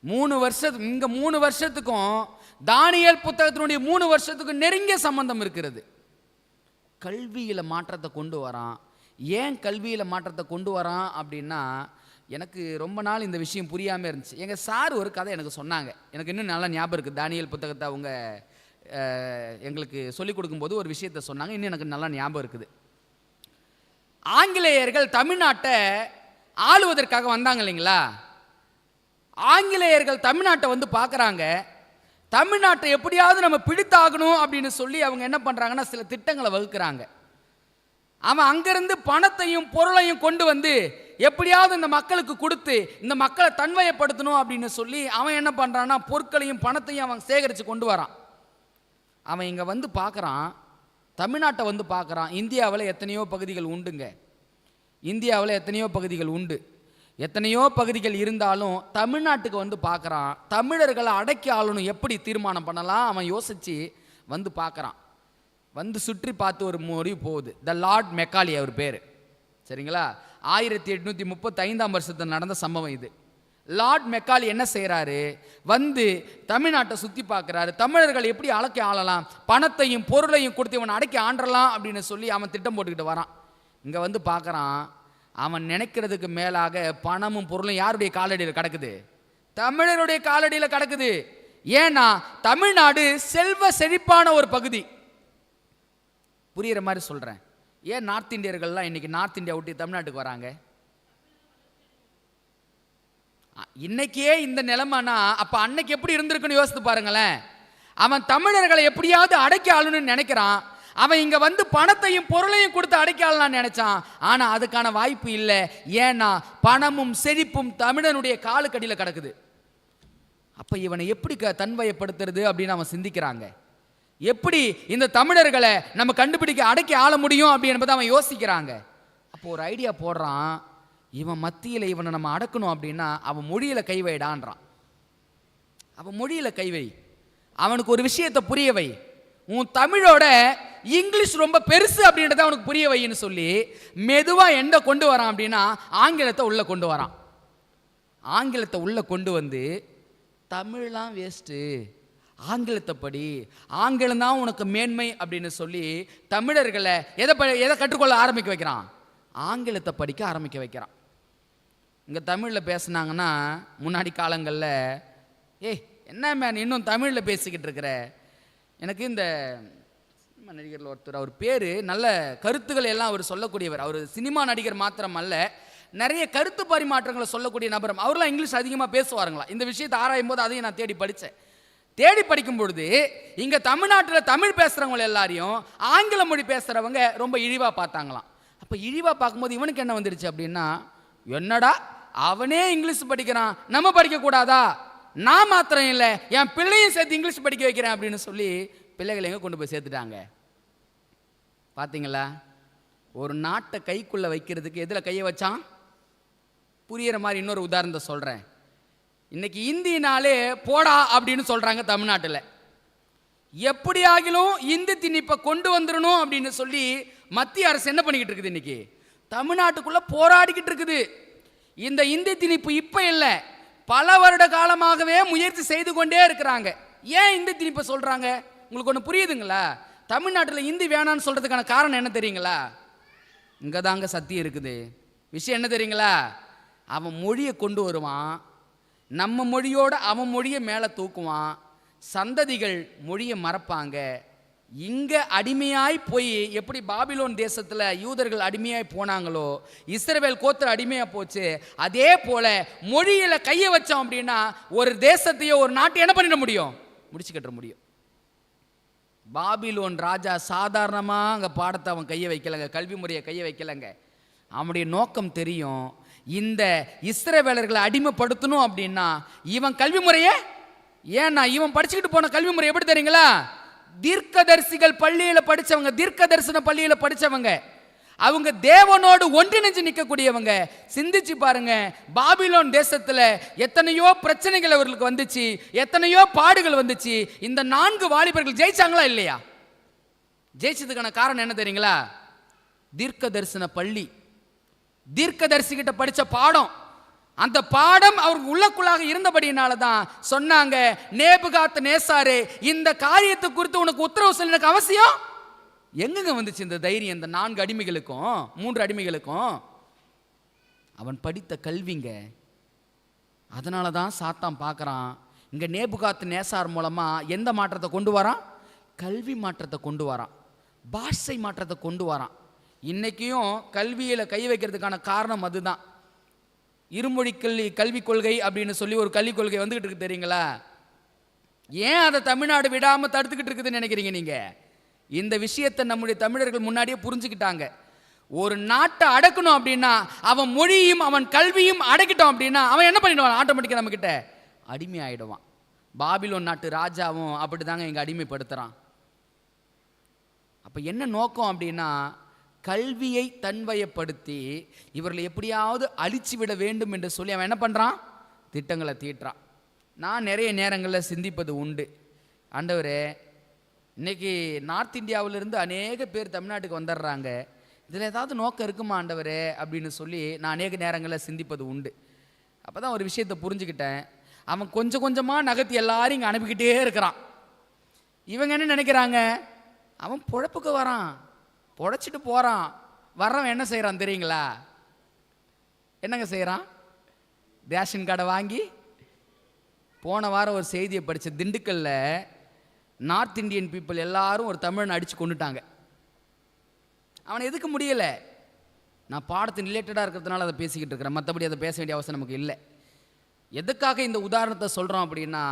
3 வருஷத்துக்கு இங்க 3 வருஷத்துக்கும் தானியேல் புத்தகத்தினுடைய 3 வருஷத்துக்கும் நெருங்கிய சம்பந்தம் இருக்கிறது. கல்வியில மாற்றத்தை கொண்டு வரான். ஏன் கல்வியில மாற்றத்தை கொண்டு வரான் அப்படின்னா, எனக்கு ரொம்ப நாள் இந்த விஷயம் புரியாமல் இருந்துச்சு. எங்கள் சார் ஒரு கதை எனக்கு சொன்னாங்க, எனக்கு இன்னும் நல்லா ஞாபகம் இருக்குது. தானியேல் புத்தகத்தை அவங்க எங்களுக்கு சொல்லிக் கொடுக்கும்போது ஒரு விஷயத்தை சொன்னாங்க, இன்னும் எனக்கு நல்லா ஞாபகம் இருக்குது. ஆங்கிலேயர்கள் தமிழ்நாட்டை ஆளுவதற்காக வந்தாங்க இல்லைங்களா? ஆங்கிலேயர்கள் தமிழ்நாட்டை பார்க்குறாங்க. தமிழ்நாட்டை எப்படியாவது நம்ம பிடித்தாகணும் அப்படின்னு சொல்லி அவங்க என்ன பண்ணுறாங்கன்னா, சில திட்டங்களை வகுக்கிறாங்க. அவன் அங்கிருந்து பணத்தையும் பொருளையும் கொண்டு வந்து எப்படியாவது இந்த மக்களுக்கு கொடுத்து இந்த மக்களை தன்வயப்படுத்தணும் அப்படின்னு சொல்லி அவன் என்ன பண்ணுறான்னா, பொருட்களையும் பணத்தையும் அவன் சேகரித்து கொண்டு வரான். அவன் இங்கே பார்க்குறான், தமிழ்நாட்டை பார்க்குறான். இந்தியாவில் எத்தனையோ பகுதிகள் உண்டுங்க. இந்தியாவில் எத்தனையோ பகுதிகள் உண்டு. எத்தனையோ பகுதிகள் இருந்தாலும் தமிழ்நாட்டுக்கு பார்க்குறான். தமிழர்களை அடக்கி ஆளணும், எப்படி தீர்மானம் பண்ணலாம் அவன் யோசித்து பார்க்குறான். சுற்றி பார்த்து ஒரு முடிவு போகுது. த லார்ட் மெக்காலி அவர் பேர், சரிங்களா? 1835ஆம் வருஷத்தில் நடந்த சம்பவம் இது. லார்ட் மெக்காலி என்ன செய்கிறாரு? தமிழ்நாட்டை சுற்றி பார்க்குறாரு. தமிழர்கள் எப்படி அடக்கி ஆளலாம், பணத்தையும் பொருளையும் கொடுத்து இவனை அடக்கி ஆண்டலாம் அப்படின்னு சொல்லி அவன் திட்டம் போட்டுக்கிட்டு வரான். இங்கே பார்க்குறான், அவன் நினைக்கிறதுக்கு மேலாக பணமும் பொருளும் யாருடைய காலடியில் கிடக்குது? தமிழருடைய காலடியில் கிடக்குது. ஏன்னா தமிழ்நாடு செல்வ செழிப்பான ஒரு பகுதி. புரியுற மாதிரி சொல்கிறேன். ஏன் நார்த் இந்தியர்கள்லாம் இன்னைக்கு நார்த் இந்தியா விட்டு தமிழ்நாட்டுக்கு வராங்க? இன்னைக்கே இந்த நிலைமைனா அப்போ அன்னைக்கு எப்படி இருந்திருக்குன்னு யோசித்து பாருங்களேன். அவன் தமிழர்களை எப்படியாவது அடக்கி ஆளணும்னு நினைக்கிறான். அவன் இங்கே பணத்தையும் பொருளையும் கொடுத்து அடக்கி ஆளலான்னு நினைச்சான். ஆனால் அதுக்கான வாய்ப்பு இல்லை. ஏன்னா பணமும் செழிப்பும் தமிழனுடைய காலுக்கடியில் கிடக்குது. அப்போ இவனை எப்படி தன்வயப்படுத்துறது அப்படின்னு அவன் சிந்திக்கிறாங்க. எப்படி இந்த தமிழர்களை நம்ம கண்டுபிடிக்க அடக்கி ஆள முடியும் அப்படி என்பதை அவன் யோசிக்கிறாங்க. அப்போ ஒரு ஐடியா போடுறான், இவன் மத்தியில் இவனை நம்ம அடக்கணும் அப்படின்னா அவன் மொழியில் கை வைடான்றான். அவன் மொழியில் கை வை, அவனுக்கு ஒரு விஷயத்தை புரிய வை. உன் தமிழோட இங்கிலீஷ் ரொம்ப பெருசு அப்படின்றத அவனுக்கு புரிய வைன்னு சொல்லி மெதுவாக என்ன கொண்டு வரான் அப்படின்னா ஆங்கிலத்தை உள்ளே கொண்டு வரான். ஆங்கிலத்தை உள்ளே கொண்டு தமிழ்லாம் வேஸ்ட்டு, ஆங்கிலத்தை படி, ஆங்கிலம் தான் உனக்கு மேன்மை அப்படின்னு சொல்லி தமிழர்களை எதை கற்றுக்கொள்ள ஆரம்பிக்க வைக்கிறான்? ஆங்கிலத்தை படிக்க ஆரம்பிக்க வைக்கிறான். இங்கே தமிழில் பேசுனாங்கன்னா முன்னாடி காலங்களில், என்ன மேன் இன்னும் தமிழில் பேசிக்கிட்டு இருக்கிற? எனக்கு இந்த சினிமா நடிகரில் ஒருத்தர், அவர் பேர், நல்ல கருத்துக்கள் எல்லாம் அவர் சொல்லக்கூடியவர். அவர் சினிமா நடிகர் மாத்திரம் அல்ல, நிறைய கருத்து பரிமாற்றங்களை சொல்லக்கூடிய நபரும். அவர்லாம் இங்கிலீஷ் அதிகமாக பேசுவாருங்களா? இந்த விஷயத்தை ஆராயும் போது அதையும் நான் தேடி படித்தேன். தேடி படிக்கும் பொழுது இங்கே தமிழ்நாட்டில் தமிழ் பேசுகிறவங்க எல்லாரையும் ஆங்கில மொழி பேசுகிறவங்க ரொம்ப இழிவாக பார்த்தாங்களாம். அப்போ இழிவாக பார்க்கும்போது இவனுக்கு என்ன வந்துடுச்சு அப்படின்னா, என்னடா அவனே இங்கிலீஷ் படிக்கிறான், நம்ம படிக்கக்கூடாதா? நான் மாத்திரம் இல்லை, என் பிள்ளையும் சேர்த்து இங்கிலீஷ் படிக்க வைக்கிறேன் அப்படின்னு சொல்லி பிள்ளைகளை எங்கே கொண்டு போய் சேர்த்துட்டாங்க. பார்த்தீங்களா? ஒரு நாட்டை கைக்குள்ளே வைக்கிறதுக்கு எதில் கையை வச்சான்? புரியிற மாதிரி இன்னொரு உதாரணத்தை சொல்கிறேன். இன்னைக்கு இந்தினாலே போடா அப்படின்னு சொல்கிறாங்க தமிழ்நாட்டில். எப்படி ஆகிலும் இந்தி திணிப்பை கொண்டு வந்துடணும் அப்படின்னு சொல்லி மத்திய அரசு என்ன பண்ணிக்கிட்டு இருக்குது? இன்னைக்கு தமிழ்நாட்டுக்குள்ள போராடிக்கிட்டு இருக்குது. இந்த இந்தி திணிப்பு இப்ப இல்லை, பல வருட காலமாகவே முயற்சி செய்து கொண்டே இருக்கிறாங்க. ஏன் இந்தி திணிப்பை சொல்றாங்க? உங்களுக்கு ஒன்று புரியுதுங்களா? தமிழ்நாட்டில் இந்தி வேணான்னு சொல்றதுக்கான காரணம் என்ன தெரியுங்களா? இங்க தாங்க சத்தியம் இருக்குது. விஷயம் என்ன தெரியுங்களா? அவன் மொழியை கொண்டு வருவான், நம்ம மொழியோட அவன் மொழியை மேலே தூக்குவான், சந்ததிகள் மொழியை மறப்பாங்க. இங்க அடிமையாய் போய் எப்படி பாபிலோன் தேசத்துல யூதர்கள் அடிமையாய் போனாங்களோ, இஸ்ரவேல் கோத்திரம் அடிமையா போச்சு. அதே போல மொழியில கையை வச்சோம் அப்படின்னா ஒரு தேசத்தையோ ஒரு நாட்டை என்ன பண்ணிட முடியும்? முடிச்சு கட்ட முடியும். பாபிலோன் ராஜா சாதாரணமா அங்க பாடத்தை அவன் கையை வைக்கலங்க, கல்வி முறையை கையை வைக்கலங்க. அவனுடைய நோக்கம் தெரியும். இந்த இஸ்ரவேலர்களை அடிமைப்படுத்தணும் அப்படின்னா இவன் கல்வி முறையே, ஏன்னா இவன் படிச்சுக்கிட்டு போன கல்வி முறை எப்படி தெரியுங்களா? தீர்க்கதரிசிகள் பள்ளியில படிச்சவங்க, தீர்க்க தரிசன பள்ளியில படிச்சவங்க, அவங்க தேவனோடு ஒன்றிணைஞ்சு நிற்கக்கூடியவங்க. சிந்திச்சு பாருங்க, பாபிலோன் தேசத்துல எத்தனையோ பிரச்சனைகள் அவர்களுக்கு வந்துச்சு, எத்தனையோ பாடுகள் வந்துச்சு. இந்த 4 வாலிபர்கள் ஜெயிச்சாங்களா இல்லையா? ஜெயிச்சதுக்கான காரணம் என்ன தெரியுங்களா? தீர்க்க தரிசன பள்ளி, தீர்க்கதரிசி கிட்ட படிச்ச பாடம். அந்த பாடம் அவருக்கு உள்ளக்குள்ளாக இருந்தபடியினால தான் சொன்னாங்க, நேபுகாத் நேசாரே, இந்த காரியத்தை குறித்து உனக்கு உத்தரவு சொல்ல எனக்கு அவசியம். எங்கங்க வந்துச்சு இந்த தைரியம்? இந்த 4 அடிமைகளுக்கும் 3 அடிமைகளுக்கும் அவன் படித்த கல்விங்க. அதனால தான் சாத்தான் பார்க்குறான், இங்க நேபுகாத் நேசார் மூலமா எந்த மாற்றத்தை கொண்டு வரான்? கல்வி மாற்றத்தை கொண்டு வரான், பாஷை மாற்றத்தை கொண்டு வரான். இன்னைக்கும் கல்வியில கை வைக்கிறதுக்கான காரணம் அதுதான். இருமொழி கல்விக் கொள்கை அப்படின்னு சொல்லி ஒரு கல்விக் கொள்கை வந்துகிட்டு இருக்கு தெரியுங்களா? ஏன் அதை தமிழ்நாடு விடாம தடுத்துக்கிட்டு இருக்குதுன்னு நினைக்கிறீங்க நீங்க? இந்த விஷயத்தை நம்முடைய தமிழர்கள் முன்னாடியே புரிஞ்சுக்கிட்டாங்க. ஒரு நாட்டை அடக்கணும் அப்படின்னா அவன் மொழியும் அவன் கல்வியும் அடக்கிட்டோம் அப்படின்னா அவன் என்ன பண்ணிடுவான்? ஆட்டோமேட்டிக்காக நம்ம கிட்ட அடிமை ஆயிடுவான். பாபிலோன் நாட்டு ராஜாவும் அப்படிதாங்க இங்க அடிமைப்படுத்துறான். அப்ப என்ன நோக்கம் அப்படின்னா, கல்வியை தன்வயப்படுத்தி இவர்களை எப்படியாவது அழிச்சு விட வேண்டும் என்று சொல்லி அவன் என்ன பண்ணுறான்? திட்டங்களை தீட்டுறான். நான் நிறைய நேரங்களில் சிந்திப்பது உண்டு, ஆண்டவரே, இன்னைக்கு நார்த் இந்தியாவிலிருந்து அநேக பேர் தமிழ்நாட்டுக்கு வந்துடுறாங்க, இதில் ஏதாவது நோக்கம் இருக்குமா ஆண்டவரே அப்படின்னு சொல்லி நான் அநேக நேரங்களில் சிந்திப்பது உண்டு. அப்போ தான் ஒரு விஷயத்தை புரிஞ்சுக்கிட்டேன். அவன் கொஞ்சம் கொஞ்சமாக நகர்த்தி எல்லாரும் இங்கே அனுப்பிக்கிட்டே இருக்கிறான். இவங்க என்ன நினைக்கிறாங்க? அவன் பொழப்புக்கு வரான், பொழைச்சிட்டு போகிறான். வர்றவன் என்ன செய்கிறான் தெரியுங்களா? என்னங்க செய்கிறான்? ரேஷன் கார்டை வாங்கி, போன வாரம் ஒரு செய்தியை படித்த, திண்டுக்கல்ல நார்த் இந்தியன் பீப்புள் எல்லாரும் ஒரு தமிழனை அடித்து கொண்டுட்டாங்க. அவனை எதுக்கு முடியலை? நான் பாடத்தின் ரிலேட்டடாக இருக்கிறதுனால அதை பேசிக்கிட்டு இருக்கிறேன், மற்றபடி அதை பேச வேண்டிய அவசியம் நமக்கு இல்லை. எதுக்காக இந்த உதாரணத்தை சொல்கிறோம் அப்படின்னா,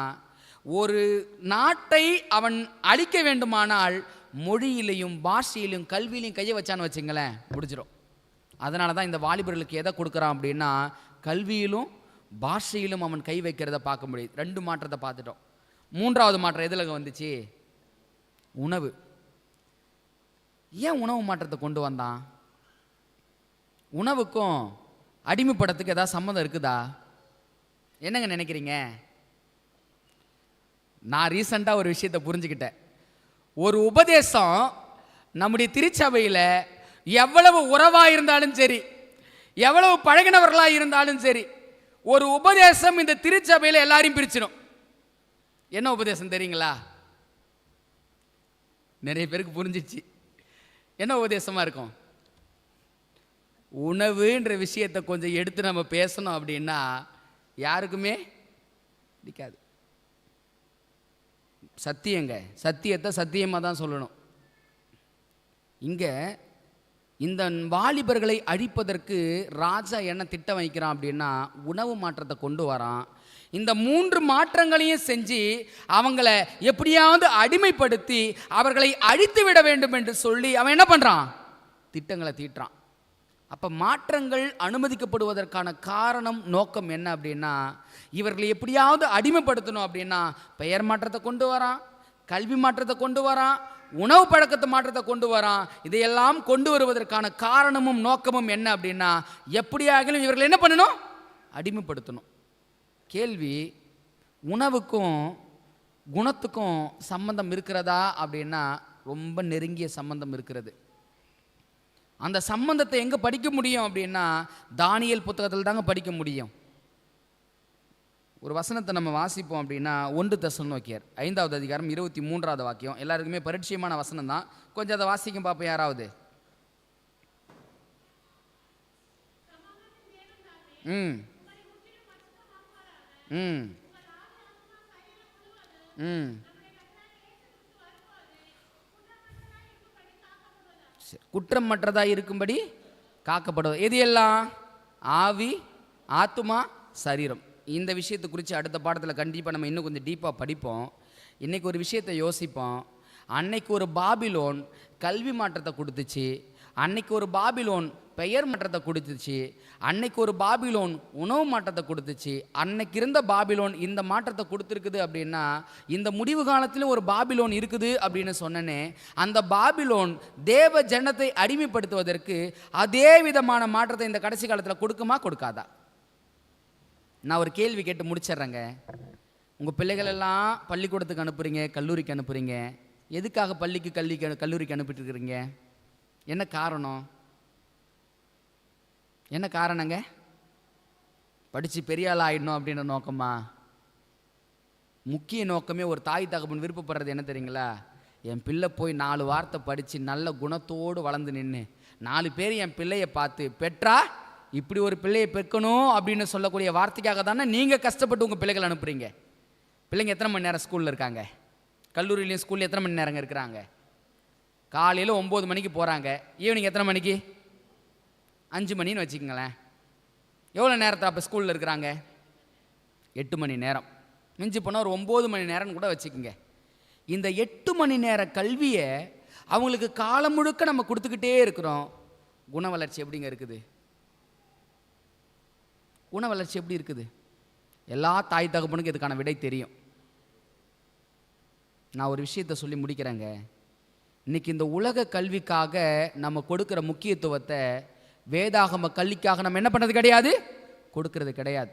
ஒரு நாட்டை அவன் அழிக்க வேண்டுமானால் மொழியிலையும் பாஷையிலும் கல்வியிலையும் கையை வச்சான்னு வச்சுங்களேன், முடிச்சிடும். அதனால தான் இந்த வாலிபர்களுக்கு எதை கொடுக்குறான் அப்படின்னா, கல்வியிலும் பாஷையிலும் அவன் கை வைக்கிறத பார்க்க முடியுது. 2 மாற்றத்தை பார்த்துட்டோம். 3வது மாற்றம் எதில் வந்துச்சு? உணவு. ஏன் உணவு மாற்றத்தை கொண்டு வந்தான்? உணவுக்கும் அடிமைப்படத்துக்கு ஏதாவது சம்மந்தம் இருக்குதா? என்னங்க நினைக்கிறீங்க? நான் ரீசண்டாக ஒரு விஷயத்தை புரிஞ்சுக்கிட்டேன். ஒரு உபதேசம் நம்முடைய திருச்சபையில் எவ்வளவு உறவாக இருந்தாலும் சரி, எவ்வளவு பழகினவர்களாக இருந்தாலும் சரி, ஒரு உபதேசம் இந்த திருச்சபையில் எல்லாரையும் பிரிச்சிடும். என்ன உபதேசம் தெரியுங்களா? நிறைய பேருக்கு புரிஞ்சிச்சு. என்ன உபதேசமாக இருக்கும்? உணவுன்ற விஷயத்தை கொஞ்சம் எடுத்து நம்ம பேசணும் அப்படின்னா யாருக்குமே பிடிக்காது. சத்தியங்க, சத்தியத்தை சத்தியமாக தான் சொல்லணும். இங்கே இந்த வாலிபர்களை அழிப்பதற்கு ராஜா என்ன திட்டம் வைக்கிறான் அப்படின்னா, உணவு மாற்றத்தை கொண்டு வரான். இந்த 3 மாற்றங்களையும் செஞ்சு அவங்கள எப்படியாவது அடிமைப்படுத்தி அவர்களை அழித்து விட வேண்டும் என்று சொல்லி அவன் என்ன பண்ணுறான்? திட்டங்களை தீட்டுறான். அப்போ மாற்றங்கள் அனுமதிக்கப்படுவதற்கான காரணம், நோக்கம் என்ன அப்படின்னா, இவர்களை எப்படியாவது அடிமைப்படுத்தணும் அப்படின்னா பெயர் மாற்றத்தை கொண்டு வரான், கல்வி மாற்றத்தை கொண்டு வரான், உணவு பழக்கத்தை மாற்றத்தை கொண்டு வரான். இதையெல்லாம் கொண்டு வருவதற்கான காரணமும் நோக்கமும் என்ன அப்படின்னா, எப்படியாகிலும் இவர்களை என்ன பண்ணணும்? அடிமைப்படுத்தணும். கேள்வி, உணவுக்கும் குணத்துக்கும் சம்பந்தம் இருக்கிறதா அப்படின்னா ரொம்ப நெருங்கிய சம்பந்தம் இருக்கிறது. அந்த சம்பந்தத்தை எங்கே படிக்க முடியும் அப்படின்னா தானியேல் புத்தகத்தில் தாங்க படிக்க முடியும். ஒரு வசனத்தை நம்ம வாசிப்போம் அப்படின்னா 1 தெசலோனிக்கேயர் 5வது அதிகாரம் 23வது வாக்கியம். எல்லாருக்குமே பரிச்சயமான வசனம் தான், கொஞ்சம் அதை வாசிக்கும் பார்ப்போம் யாராவது. ம் ம் ம் குற்றம் மற்றதாக இருக்கும்படி காக்கப்படுவது. எது எல்லாம்? ஆவி, ஆத்துமா, சரீரம். இந்த விஷயத்தை குறித்து அடுத்த பாடத்தில் கண்டிப்பாக நம்ம இன்னும் கொஞ்சம் டீப்பாக படிப்போம். இன்றைக்கி ஒரு விஷயத்தை யோசிப்போம். அன்னைக்கு ஒரு பாபிலோன் கல்வி மாற்றத்தை கொடுத்துச்சு, அன்னைக்கு ஒரு பாபிலோன் பெயர் மாற்றத்தை கொடுத்துச்சு, அன்னைக்கு ஒரு பாபிலோன் உணவு மாற்றத்தை கொடுத்துச்சு. அன்னைக்கு இருந்த பாபிலோன் இந்த மாற்றத்தை கொடுத்துருக்குது அப்படின்னா இந்த முடிவு காலத்திலும் ஒரு பாபிலோன் இருக்குது அப்படின்னு சொன்னனே, அந்த பாபிலோன் தேவ ஜனத்தை அடிமைப்படுத்துவதற்கு அதே விதமான மாற்றத்தை இந்த கடைசி காலத்தில் கொடுக்குமா கொடுக்காதா? நான் ஒரு கேள்வி கேட்டு முடிச்சிட்றேங்க. உங்கள் பிள்ளைகள் எல்லாம் பள்ளிக்கூடத்துக்கு அனுப்புகிறீங்க, கல்லூரிக்கு அனுப்புகிறீங்க. எதுக்காக பள்ளிக்கு கல்லூரிக்கு அனுப்பிட்டு இருக்கிறீங்க? என்ன காரணம்? என்ன காரணங்க? படித்து பெரிய ஆள் ஆகிடணும் அப்படின்ற நோக்கமா? முக்கிய நோக்கமே ஒரு தாய் தகப்பன் விருப்பப்படுறது என்ன தெரியுங்களா? என் பிள்ளை போய் 4 வார்த்தை படித்து நல்ல குணத்தோடு வளர்ந்து நின்று 4 பேர் என் பிள்ளையை பார்த்து பெற்றா இப்படி ஒரு பிள்ளையை பெற்கணும் அப்படின்னு சொல்லக்கூடிய வார்த்தைக்காக தானே நீங்கள் கஷ்டப்பட்டு உங்கள் பிள்ளைகள் அனுப்புகிறீங்க. பிள்ளைங்க எத்தனை மணி நேரம் ஸ்கூலில் இருக்காங்க? கல்லூரியிலையும் ஸ்கூலில் எத்தனை மணி நேரங்க இருக்கிறாங்க? காலையில் 9 மணிக்கு போகிறாங்க, ஈவினிங் எத்தனை மணிக்கு? 5 மணின்னு வச்சுக்கோங்களேன். எவ்வளோ நேரத்தை அப்போ ஸ்கூலில் இருக்கிறாங்க? 8 மணி நேரம். மிஞ்சி போனால் ஒரு 9 மணி நேரம்னு கூட வச்சுக்கோங்க. இந்த 8 மணி நேர கல்வியை அவங்களுக்கு காலம் முழுக்க நம்ம கொடுத்துக்கிட்டே இருக்கிறோம். குண வளர்ச்சி எப்படிங்க இருக்குது? குண வளர்ச்சி எப்படி இருக்குது? எல்லா தாய் தகப்பனுக்கும் இதுக்கான விடை தெரியும். நான் ஒரு விஷயத்தை சொல்லி முடிக்கிறேங்க. இன்றைக்கி இந்த உலக கல்விக்காக நம்ம கொடுக்குற முக்கியத்துவத்தை வேதாகம கல்விக்காக நம்ம என்ன பண்ணுறது கிடையாது, கொடுக்கறது கிடையாது.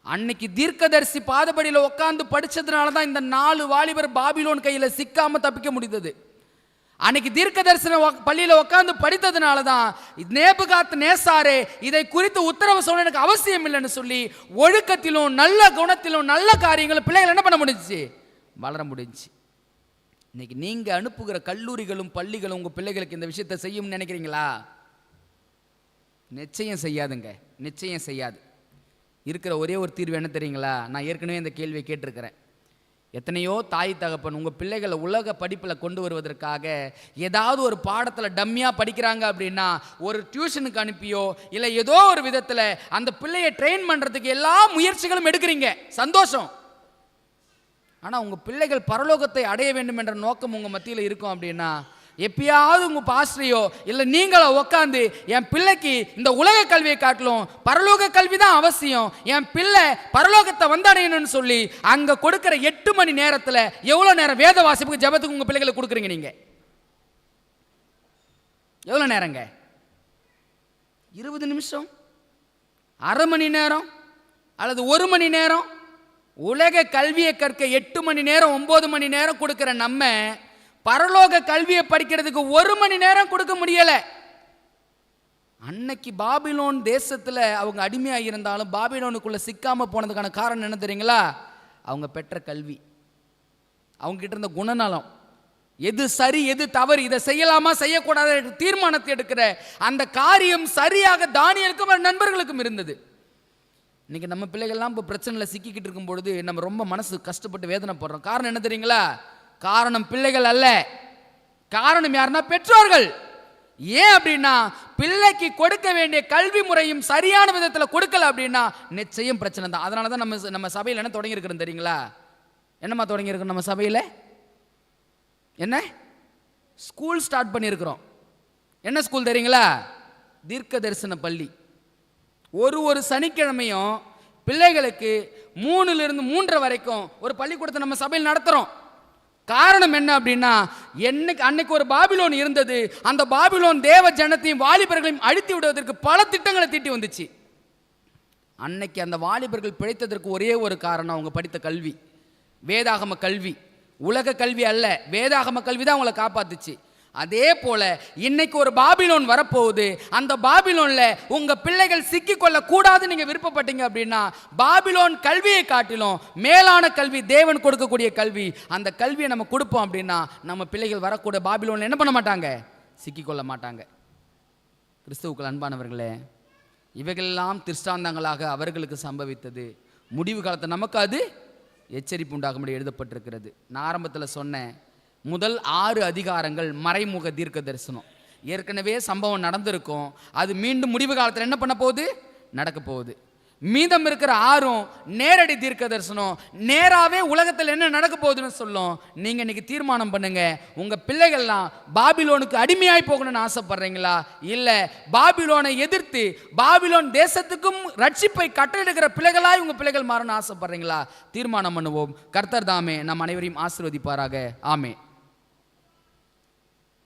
அன்னைக்கு தீர்க்கதரிசி பாதபடியில் உட்காந்து படித்ததுனால தான் இந்த 4 வாலிபர் பாபிலோன் கையில் சிக்காமல் தப்பிக்க முடிந்தது. அன்னைக்கு தீர்க்க தரிசன பள்ளியில் உட்காந்து படித்ததுனால தான் நேபுகாத் நேசாரே இதை குறித்து உத்தரவு சொல்ல எனக்கு அவசியம் இல்லைன்னு சொல்லி ஒழுக்கத்திலும் நல்ல குணத்திலும் நல்ல காரியங்களும் பிள்ளைகள் என்ன பண்ண முடிஞ்சிச்சு, வளர முடிஞ்சிச்சு. இன்னைக்கு நீங்கள் அனுப்புகிற கல்லூரிகளும் பள்ளிகளும் உங்கள் பிள்ளைகளுக்கு இந்த விஷயத்தை செய்யும்னு நினைக்கிறீங்களா? நிச்சயம் செய்யாதுங்க, நிச்சயம் செய்யாது. இருக்கிற ஒரே ஒரு தீர்வு என்ன தெரியுங்களா? நான் ஏற்கனவே இந்த கேள்வியை கேட்டிருக்கிறேன். எத்தனையோ தாய் தகப்பன் உங்கள் பிள்ளைகளை உலக படிப்பில் கொண்டு வருவதற்காக ஏதாவது ஒரு பாடத்தில் டம்மியாக படிக்கிறாங்க அப்படின்னா ஒரு டியூஷனுக்கு அனுப்பியோ இல்லை ஏதோ ஒரு விதத்தில் அந்த பிள்ளையை ட்ரெயின் பண்ணுறதுக்கு எல்லா முயற்சிகளும் எடுக்கிறீங்க, சந்தோஷம். ஆனால் உங்கள் பிள்ளைகள் பரலோகத்தை அடைய வேண்டும் என்ற நோக்கம் உங்கள் மத்தியில் இருக்கும் அப்படின்னா எப்பயாவது உங்கள் பாஸ்டரையோ இல்லை நீங்களோ உட்காந்து என் பிள்ளைக்கு இந்த உலக கல்வியை காட்டிலும் பரலோக கல்வி தான் அவசியம், என் பிள்ளை பரலோகத்தை வந்தடையணும்னு சொல்லி அங்கே கொடுக்குற 8 மணி நேரத்தில் எவ்வளோ நேரம் வேத வாசிப்புக்கு ஜபத்துக்கு உங்கள் பிள்ளைகளை கொடுக்குறீங்க? நீங்கள் எவ்வளோ நேரங்க? 20 நிமிஷம், அரை மணி நேரம் அல்லது 1 மணி நேரம்? உலக கல்வியை கற்க 8 மணி நேரம் 9 மணி நேரம் கொடுக்குற நம்ம பரலோக கல்வியை படிக்கிறதுக்கு 1 மணி நேரம் கொடுக்க முடியல. அன்னைக்கு பாபிலோன் தேசத்தில் அவங்க அடிமையாக இருந்தாலும் பாபிலோனுக்குள்ள சிக்காம போனதுக்கான காரணம் என்ன தெரியுங்களா? அவங்க பெற்ற கல்வி, அவங்க கிட்ட இருந்த குணநலம், எது சரி எது தவறு, இதை செய்யலாமா செய்யக்கூடாத தீர்மானத்தை எடுக்கிற அந்த காரியம் சரியாக தானியேலுக்கும் நண்பர்களுக்கும் இருந்தது. இன்னைக்கு நம்ம பிள்ளைகள்லாம் இப்போ பிரச்சனையில் சிக்கிக்கிட்டு இருக்கும் பொழுது நம்ம ரொம்ப மனசு கஷ்டப்பட்டு வேதனை போடுறோம். காரணம் என்ன தெரியுங்களா? காரணம் பிள்ளைகள் அல்ல, காரணம் யாருன்னா பெற்றோர்கள். ஏன் அப்படின்னா பிள்ளைக்கு கொடுக்க வேண்டிய கல்வி முறையும் சரியான விதத்தில் கொடுக்கல அப்படின்னா நிச்சயம் பிரச்சனை தான். அதனால தான் நம்ம சபையில் என்ன தொடங்கியிருக்கிறோம் தெரியுங்களா? என்னம்மா தொடங்கியிருக்கிறோம் நம்ம சபையில்? என்ன ஸ்கூல் ஸ்டார்ட் பண்ணியிருக்கிறோம். என்ன ஸ்கூல் தெரியுங்களா? தீர்க்க தரிசன பள்ளி. ஒரு சனிக்கிழமையும் பிள்ளைகளுக்கு 3லிருந்து 3:30 வரைக்கும் ஒரு பள்ளிக்கூடத்தை நம்ம சபையில் நடத்துகிறோம். காரணம் என்ன அப்படின்னா அன்னைக்கு ஒரு பாபிலோன் இருந்தது. அந்த பாபிலோன் தேவ ஜனத்தையும் வாலிபர்களையும் அழித்து விடுவதற்கு பல திட்டங்களை தீட்டி வந்துச்சு. அன்னைக்கு அந்த வாலிபர்கள் பிழைத்ததற்கு ஒரே ஒரு காரணம் அவங்க படித்த கல்வி, வேதாகம கல்வி. உலக கல்வி அல்ல, வேதாகம கல்வி தான் அவங்களை காப்பாத்துச்சு. அதே போல இன்னைக்கு ஒரு பாபிலோன் வரப்போகுது. அந்த பாபிலோன்ல உங்க பிள்ளைகள் சிக்கிக்கொள்ள கூடாது நீங்க விருப்பப்பட்டீங்க அப்படின்னா, பாபிலோன் கல்வியை காட்டிலும் மேலான கல்வி தேவன் கொடுக்கக்கூடிய கல்வி, அந்த கல்வியை நம்ம கொடுப்போம் அப்படின்னா நம்ம பிள்ளைகள் வரக்கூடிய பாபிலோன்ல என்ன பண்ண மாட்டாங்க, சிக்கிக்கொள்ள மாட்டாங்க. கிறிஸ்துவுக்குள் அன்பானவர்களே, இவைகளெல்லாம் திருஷ்டாந்தங்களாக அவர்களுக்கு சம்பவித்தது. முடிவு காலத்தை நமக்கு அது எச்சரிப்பு உண்டாகும்படி எழுதப்பட்டிருக்கிறது. நான் ஆரம்பத்தில் சொன்னேன், முதல் 6 அதிகாரங்கள் மறைமுக தீர்க்க தரிசனம். ஏற்கனவே சம்பவம் நடந்திருக்கும், அது மீண்டும் முடிவு காலத்தில் என்ன பண்ண போகுது, நடக்க போகுது. மீதம் இருக்கிற 6ம் நேரடி தீர்க்க தரிசனம். நேராவே உலகத்தில் என்ன நடக்க போகுதுன்னு சொல்லும். நீங்க இன்னைக்கு தீர்மானம் பண்ணுங்க, உங்க பிள்ளைகள்லாம் பாபிலோனுக்கு அடிமையாய் போகணும்னு ஆசைப்படுறீங்களா, இல்ல பாபிலோனை எதிர்த்து பாபிலோன் தேசத்துக்கும் ரட்சிப்பை கட்டளையிடுகிற பிள்ளைகளாய் உங்க பிள்ளைகள் மாறணும்னு ஆசைப்படுறீங்களா? தீர்மானம் பண்ணுவோம். கர்த்தர் தாமே நம் அனைவரையும் ஆசீர்வதிப்பாராக. ஆமென்.